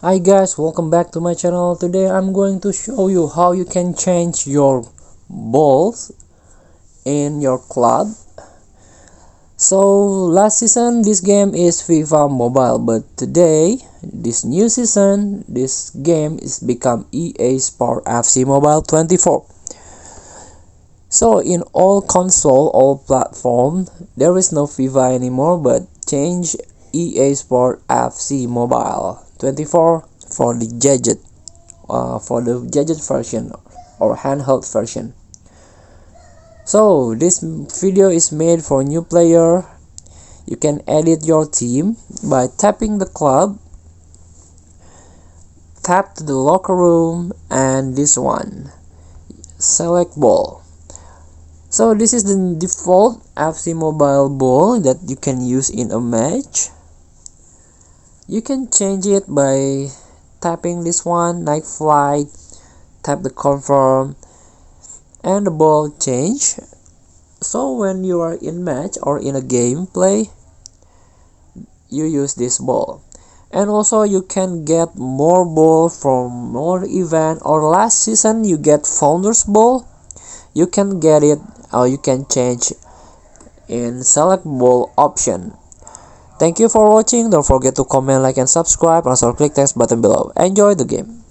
Hi guys, welcome back to my channel. Today I'm going to show you how you can change your balls in your club. So last season this game is FIFA Mobile, but today this new season this game is become EA Sport FC Mobile 24. So in all console, all platform, there is no FIFA anymore, but change EA Sport FC Mobile 24 for the gadget version or handheld version. So this video is made for new player. You can edit your team by tapping the club, tap to the locker room, and this one, select ball. So this is the default FC Mobile ball that you can use in a match. You can change it by tapping this one, night flight, tap the confirm, and the ball change. So when you are in match or in a game play, you use this ball. And also you can get more ball from more event, or last season you get founders ball. You can get it, or you can change in select ball option. Thank you for watching. Don't forget to comment, like, and subscribe. Also click text button below. Enjoy the game.